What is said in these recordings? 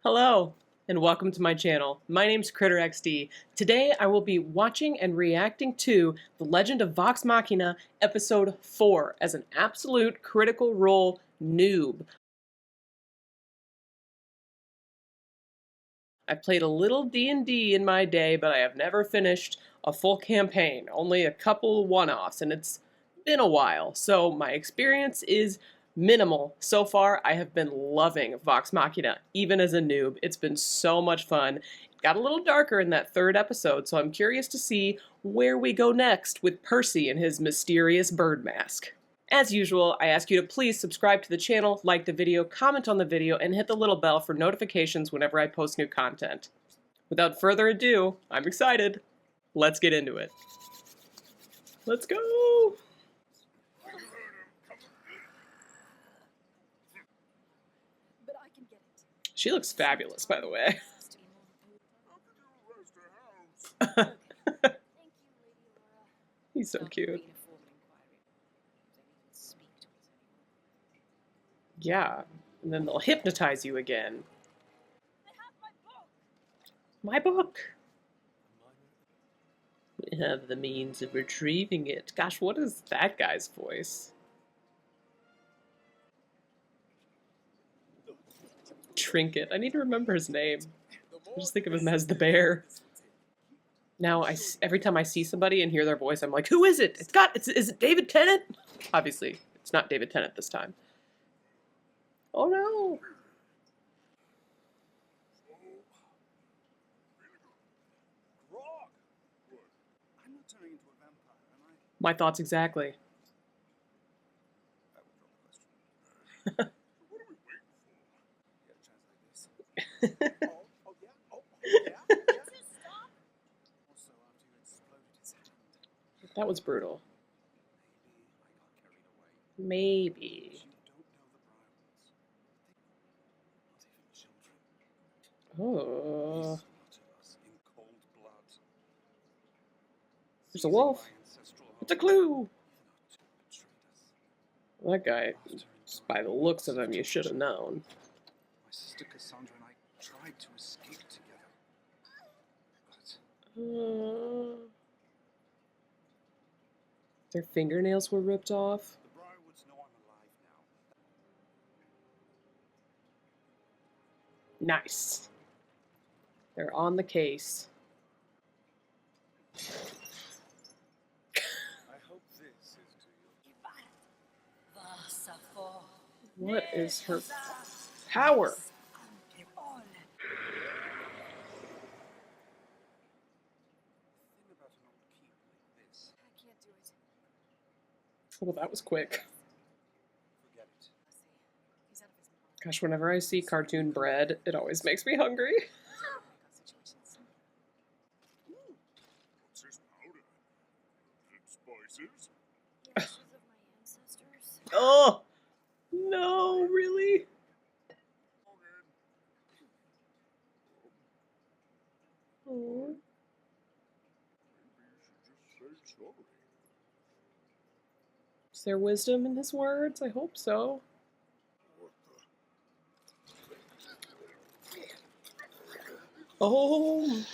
Hello, and welcome to my channel. My name's CritterXD. Today I will be watching and reacting to The Legend of Vox Machina Episode 4 as an absolute critical role noob. I played a little D&D in my day, but I have never finished a full campaign, only a couple one-offs, and it's been a while, so my experience is minimal. So far, I have been loving Vox Machina, even as a noob. It's been so much fun. It got a little darker in that third episode, so I'm curious to see where we go next with Percy and his mysterious bird mask. As usual, I ask you to please subscribe to the channel, like the video, comment on the video, and hit the little bell for notifications whenever I post new content. Without further ado, I'm excited. Let's get into it. Let's go! She looks fabulous, by the way. He's so cute. Yeah, and then they'll hypnotize you again. My book! We have the means of retrieving it. Gosh, what is that guy's voice? Trinket. I need to remember his name. I just think of him as the bear. Now, every time I see somebody and hear their voice, I'm like, who is it? Is it David Tennant? Obviously, it's not David Tennant this time. Oh no! My thoughts exactly. That was brutal. Maybe. Oh. There's a wolf. It's a clue. That guy, just by the looks of him, you should have known. My sister Cassandra and I tried to escape together, but their fingernails were ripped off. the Briarwoods know I'm alive now. Nice. They're on the case. I hope this is to you. What is her power? Well, that was quick. Forget it. Gosh, whenever I see cartoon bread, it always makes me hungry. What's this powder? Is it spices? Oh! No, really? Oh. Is there wisdom in his words? I hope so. Oh!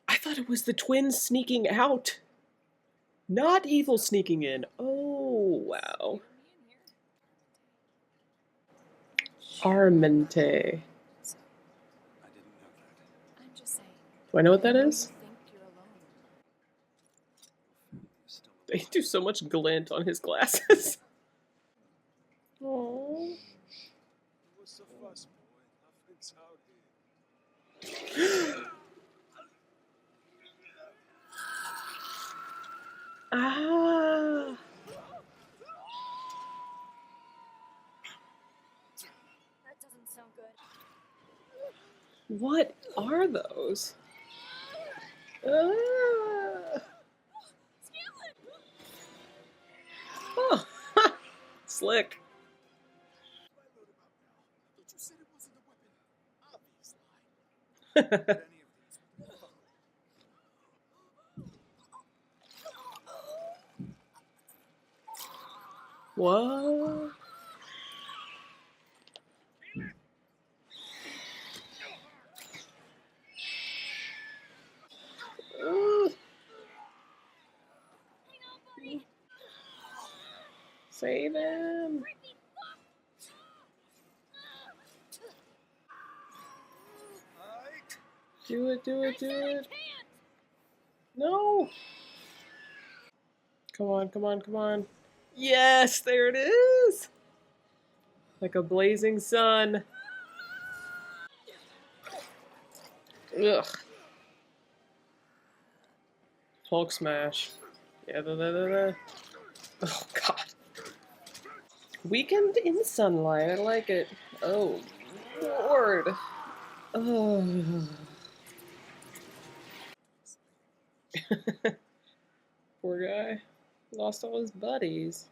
I thought it was the twins sneaking out. Not evil sneaking in. Oh, wow. Armente. I didn't know that. I'm just saying. Do I know what that is? Think you're alone. They do so much glint on his glasses. Aww. What's the fuss, boy? Nothing's out here. Ah. That doesn't sound good. What are those? Ah. Oh, slick. But you said it wasn't a weapon. Obviously. What? Ugh. Save him. Do it, do it, do it. No. Come on, come on, come on. Yes, there it is. Like a blazing sun. Ugh. Hulk smash. Yeah, Oh, God. Weekend in sunlight. I like it. Oh, Lord. Oh. Poor guy. Lost all his buddies.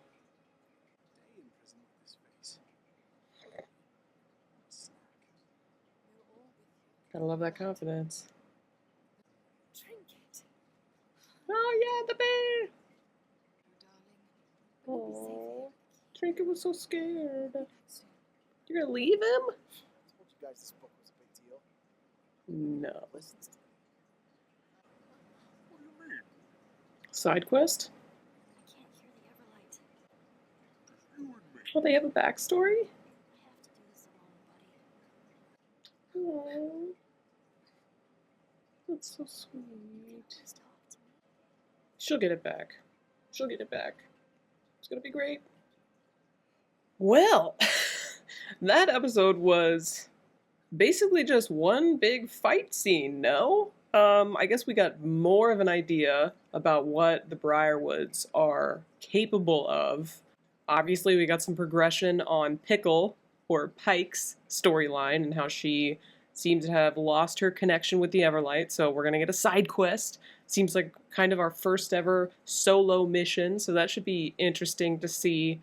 Day in prison with this face. Gotta love that confidence. Trinket. Oh, yeah, the bear. Darling. Oh, Trinket was so scared. You're gonna leave him? I told you guys this book was a big deal. No. Listen to me. What do you mean? Side quest? I can't hear the Everlight. You and me. Oh, they have a backstory? I have to do this alone, buddy. Oh, that's so sweet. Just talk to me. She'll get it back. She'll get it back. It's gonna be great. Well, that episode was basically just one big fight scene, no? I guess we got more of an idea about what the Briarwoods are capable of. Obviously, we got some progression on Pickle, or Pike's, storyline and how she seems to have lost her connection with the Everlight, so we're gonna get a side quest. Seems like kind of our first ever solo mission, so that should be interesting to see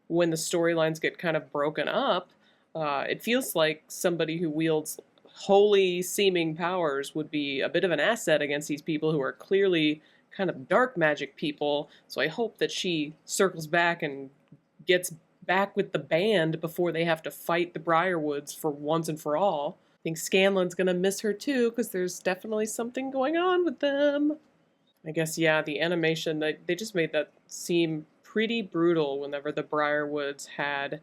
when the storylines get kind of broken up. It feels like somebody who wields holy seeming powers would be a bit of an asset against these people who are clearly kind of dark magic people, so I hope that she circles back and gets back with the band before they have to fight the Briarwoods for once and for all. I think Scanlan's gonna miss her too, because there's definitely something going on with them. I guess, yeah, the animation, they just made that seem pretty brutal whenever the Briarwoods had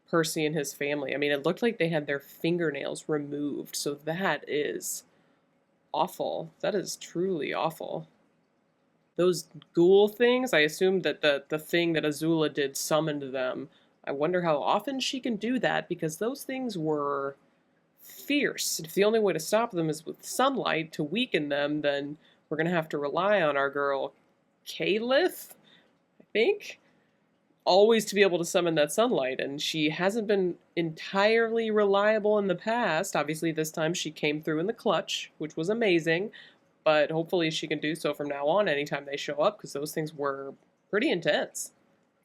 Percy and his family. I mean, it looked like they had their fingernails removed, so that is awful. That is truly awful. Those ghoul things, I assume that the thing that Azula did summoned them. I wonder how often she can do that, because those things were fierce. If the only way to stop them is with sunlight to weaken them, then we're going to have to rely on our girl Kaelith, I think, always to be able to summon that sunlight, and she hasn't been entirely reliable in the past. Obviously, this time she came through in the clutch, which was amazing, but hopefully she can do so from now on anytime they show up, because those things were pretty intense.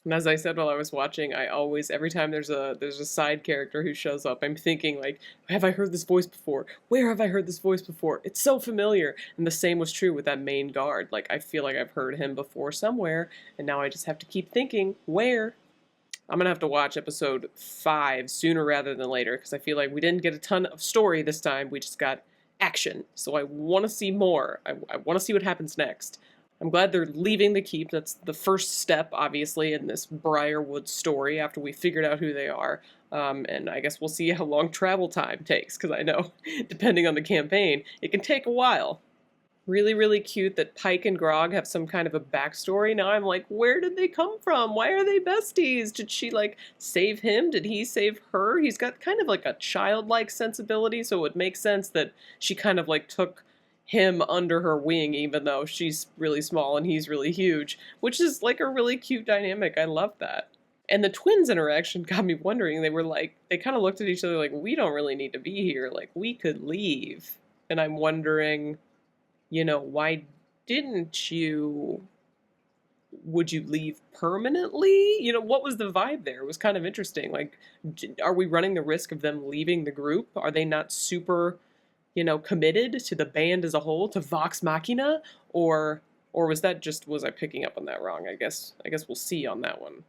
And as I said while I was watching, I always, every time there's a side character who shows up, I'm thinking, like, have I heard this voice before? Where have I heard this voice before? It's so familiar. And the same was true with that main guard. Like, I feel like I've heard him before somewhere, and now I just have to keep thinking, where? I'm gonna have to watch episode 5 sooner rather than later, because I feel like we didn't get a ton of story this time, we just got action. So I want to see more. I want to see what happens next. I'm glad they're leaving the keep. That's the first step, obviously, in this Briarwood story after we figured out who they are. And I guess we'll see how long travel time takes, because I know, depending on the campaign, it can take a while. Really, really cute that Pike and Grog have some kind of a backstory. Now I'm like, where did they come from? Why are they besties? Did she, like, save him? Did he save her? He's got kind of like a childlike sensibility, so it would make sense that she kind of, like, took him under her wing, even though she's really small and he's really huge, which is like a really cute dynamic. I love that. And the twins interaction got me wondering. They were like, they kind of looked at each other like, we don't really need to be here. Like, we could leave. And I'm wondering, you know, why didn't you? Would you leave permanently? You know, what was the vibe there? It was kind of interesting. Like, are we running the risk of them leaving the group? Are they not super, you know, committed to the band as a whole, to Vox Machina, or was that just, was I picking up on that wrong? I guess we'll see on that one.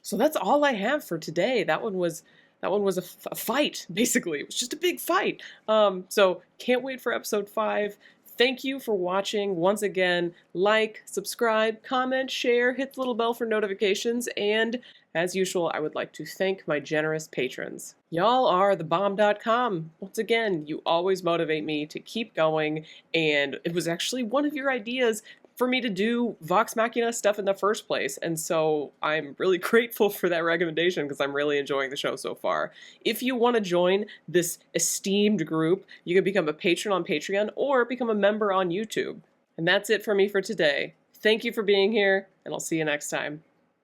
So that's all I have for today. That one was a fight, basically. It was just a big fight. So can't wait for episode 5. Thank you for watching. Once again, like, subscribe, comment, share, hit the little bell for notifications, and as usual, I would like to thank my generous patrons. Y'all are thebomb.com. Once again, you always motivate me to keep going, and it was actually one of your ideas for me to do Vox Machina stuff in the first place, and so I'm really grateful for that recommendation because I'm really enjoying the show so far. If you want to join this esteemed group, you can become a patron on Patreon or become a member on YouTube. And that's it for me for today. Thank you for being here, and I'll see you next time.